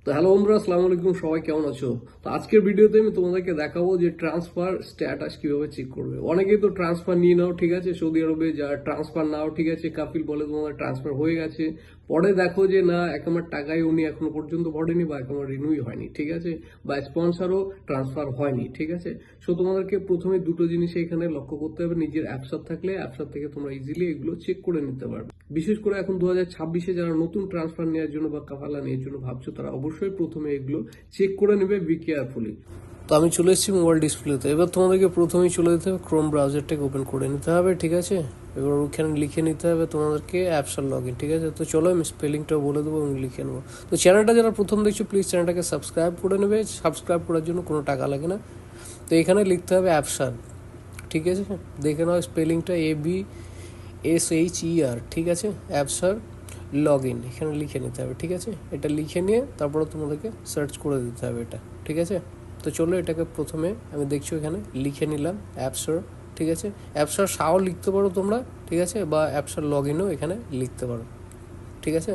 তো হ্যালো বন্ধুরা, আসসালামু আলাইকুম। সবাই কেমন আছো? তো আজকের ভিডিওতে আমি তোমাদেরকে দেখাবো যে ট্রান্সফার স্ট্যাটাস কিভাবে চেক করবে। অনেকেই তো ট্রান্সফার নিয়ে নাও, ঠিক আছে, সৌদি আরবে যা ট্রান্সফার নাও, ঠিক আছে, কাফিল বলে তোমাদের ট্রান্সফার হয়ে গেছে, পরে দেখো যে না একমার টাকাই উনি এখনো পর্যন্ত ভরেনি বা একমার রিনিউই হয়নি, ঠিক আছে, বা স্পন্সরও ট্রান্সফার হয়নি, ঠিক আছে। সো তোমাদেরকে প্রথমে দুটো জিনিস এখানে লক্ষ্য করতে হবে। নিজের অ্যাপসার থাকলে অ্যাপসার থেকে তোমরা ইজিলি এগুলো চেক করে নিতে পারবে। বিশেষ করে এখন 2026-এ যারা নতুন ট্রান্সফার নেওয়ার জন্য বা কাফালা নেওয়ার জন্য ভাবছো, তারা অবশ্যই প্রথমে এগুলো চেক করে নেবে, বি কেয়ারফুলি। তো আমি চলে এসেছি মোবাইল ডিসপ্লেতে। এবার তোমাদেরকে প্রথমেই চলে যেতে হবে ক্রোম ব্রাউজারটাকে ওপেন করে নিতে হবে, ঠিক আছে। এবার ওখানে লিখে নিতে হবে তোমাদেরকে অ্যাপসার লগ ইন, ঠিক আছে। তো চলো আমি স্পেলিংটাও বলে দেবো এবং লিখে নেবো। তো চ্যানেলটা যারা প্রথম দেখছো প্লিজ চ্যানেলটাকে সাবস্ক্রাইব করে নেবে। সাবস্ক্রাইব করার জন্য কোনো টাকা লাগে না। তো এখানে লিখতে হবে অ্যাপসার, ঠিক আছে। দেখে নাও স্পেলিংটা ABSHER, ঠিক আছে। অ্যাপসার লগ ইন এখানে লিখে নিতে হবে, ঠিক আছে। এটা লিখে নিয়ে তারপরে তোমাদেরকে সার্চ করে দিতে হবে এটা, ঠিক আছে। তো চলো এটাকে প্রথমে আমি দেখছো এখানে লিখে নিলাম অ্যাপসার, ঠিক আছে। অ্যাপসার সাও লিখতে পারো তোমরা, ঠিক আছে, বা অ্যাপসার লগ ইনও এখানে লিখতে পারো, ঠিক আছে।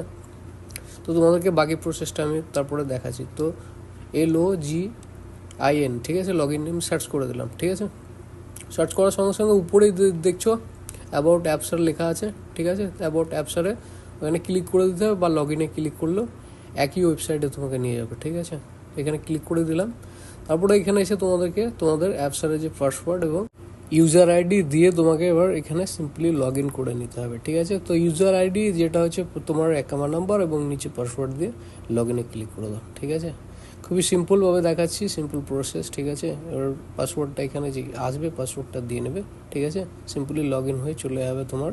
তো তোমাদেরকে বাকি প্রসেসটা আমি তারপরে দেখাচ্ছি। তো LOGIN, ঠিক আছে, লগ ইন আমি সার্চ করে দিলাম, ঠিক আছে। সার্চ করার সঙ্গে সঙ্গে উপরেই দেখছো অ্যাবাউট অ্যাপসার লেখা আছে, ঠিক আছে। অ্যাবাউট অ্যাপসারে ওখানে ক্লিক করে দিতে হবে, বা লগ ইনে ক্লিক করলেও একই ওয়েবসাইটে তোমাকে নিয়ে যাবে, ঠিক আছে। এখানে ক্লিক করে দিলাম। তারপরে এখানে এসে তোমাদের অ্যাপসারের যে পাসওয়ার্ড এবং ইউজার আইডি দিয়ে তোমাকে এবার এখানে সিম্পলি লগ ইন করে নিতে হবে, ঠিক আছে। তো ইউজার আইডি যেটা হচ্ছে তোমার অ্যাকাউন্ট নাম্বার এবং নিচে পাসওয়ার্ড দিয়ে লগ ইনে ক্লিক করে দাও, ঠিক আছে। খুবই সিম্পলভাবে দেখাচ্ছি, সিম্পল প্রসেস, ঠিক আছে। এবার পাসওয়ার্ডটা এখানে যে আসবে পাসওয়ার্ডটা দিয়ে নেবে, ঠিক আছে। সিম্পলি লগ ইন হয়ে চলে যাবে তোমার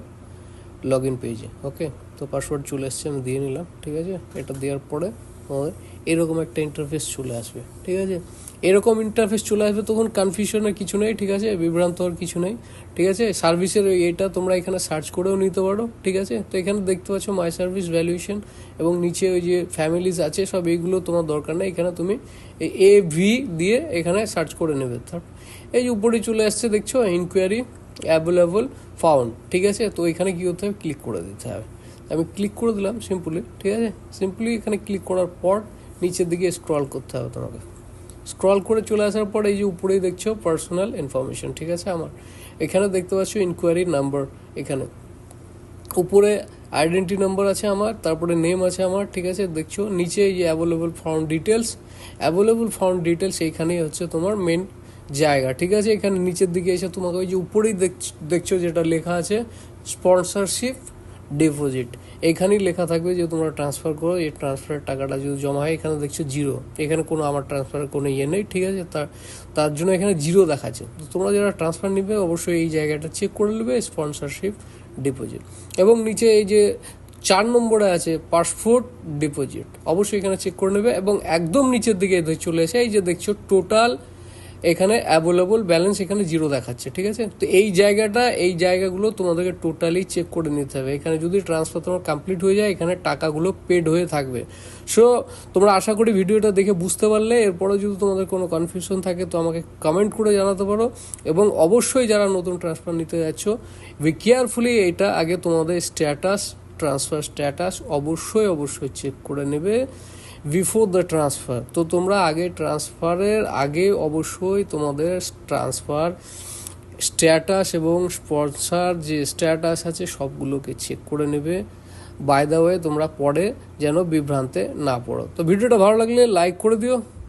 লগ ইন পেজে, ওকে। তো পাসওয়ার্ড চলে এসছে, আমি দিয়ে নিলাম, ঠিক আছে। এটা দেওয়ার পরে তোমাদের এরকম একটা ইন্টারফেস চলে আসবে, ঠিক আছে। এরকম ইন্টারফেস চলে আসবে, তখন কনফিউশনের কিছু নেই, ঠিক আছে, বিভ্রান্ত হওয়ার কিছু নেই, ঠিক আছে। সার্ভিসের এটা তোমরা এখানে সার্চ করেও নিতে পারো, ঠিক আছে। তো এখানে দেখতে পাচ্ছ মাই সার্ভিস ভ্যালুয়েশন এবং নিচে ওই যে ফ্যামিলিজ আছে, সব এইগুলো তোমার দরকার নেই। এখানে তুমি AV দিয়ে এখানে সার্চ করে নেবে। এই যে উপরে চলে আসছে দেখছো ইনকোয়ারি অ্যাভেলেবল ফাউন্ড, ঠিক আছে। তো এখানে কী করতে হবে, ক্লিক করে দিতে হবে। আমি ক্লিক করে দিলাম সিম্পলি, ঠিক আছে। সিম্পলি এখানে ক্লিক করার পর নিচের দিকে স্ক্রল করতে হবে তোমাকে। স্ক্রল করে চলে আসার পর এই যে উপরেই দেখছো পার্সোনাল ইনফরমেশন, ঠিক আছে। আমার এখানে দেখতে পাচ্ছ ইনকোয়ারি নাম্বার, এখানে উপরে আইডেন্টি নাম্বার আছে আমার, তারপরে নেম আছে আমার, ঠিক আছে। দেখছো নিচে এই যে অ্যাভেলেবল ফাউন্ড ডিটেলস এইখানেই হচ্ছে তোমার মেন জায়গা, ঠিক আছে। এখানে নিচের দিকে এসে তোমাকে ওই যে উপরেই দেখছো যেটা লেখা আছে স্পন্সরশিপ ডিপোজিট, এখানেই লেখা থাকবে যে তোমরা ট্রান্সফার করো, এই ট্রান্সফারের টাকাটা যদি জমা হয়। এখানে দেখছো জিরো, এখানে কোনো আমার ট্রান্সফারের কোনো ইয়ে নেই, ঠিক আছে। তার জন্য এখানে জিরো দেখাচ্ছে। তো তোমরা যারা ট্রান্সফার নিবে অবশ্যই এই জায়গাটা চেক করে নেবে, স্পন্সরশিপ ডিপোজিট। এবং নিচে এই যে 4 নম্বরে আছে পাসপোর্ট ডিপোজিট, অবশ্যই এখানে চেক করে নেবে। এবং একদম নিচের দিকে চলে এসে এই যে দেখছো টোটাল, এখানে অ্যাভেলেবল ব্যালেন্স এখানে জিরো দেখাচ্ছে, ঠিক আছে। তো এই জায়গাগুলো তোমাদেরকে টোটালি চেক করে নিতে হবে। এখানে যদি ট্রান্সফার তোমার কমপ্লিট হয়ে যায়, এখানে টাকাগুলো পেড হয়ে থাকবে। সো তোমরা আশা করি ভিডিওটা দেখে বুঝতে পারলে। এরপরে যদি তোমাদের কোনো কনফিউশন থাকে তো আমাকে কমেন্ট করে জানাতে পারো। এবং অবশ্যই যারা নতুন ট্রান্সফার নিতে যাচ্ছ, বি কেয়ারফুলি এটা আগে তোমাদের ট্রান্সফার স্ট্যাটাস অবশ্যই চেক করে নেবে বিফোর দ্য ট্রান্সফার। তো তোমরা ট্রান্সফারের আগে অবশ্যই তোমাদের ট্রান্সফার স্ট্যাটাস এবং স্পন্সর যে স্ট্যাটাস আছে সবগুলোকে চেক করে নেবে। বাই দ্য ওয়ে তোমরা পরে যেন বিভ্রান্তে না পড়ো। তো ভিডিওটা ভালো লাগলে লাইক করে দিও।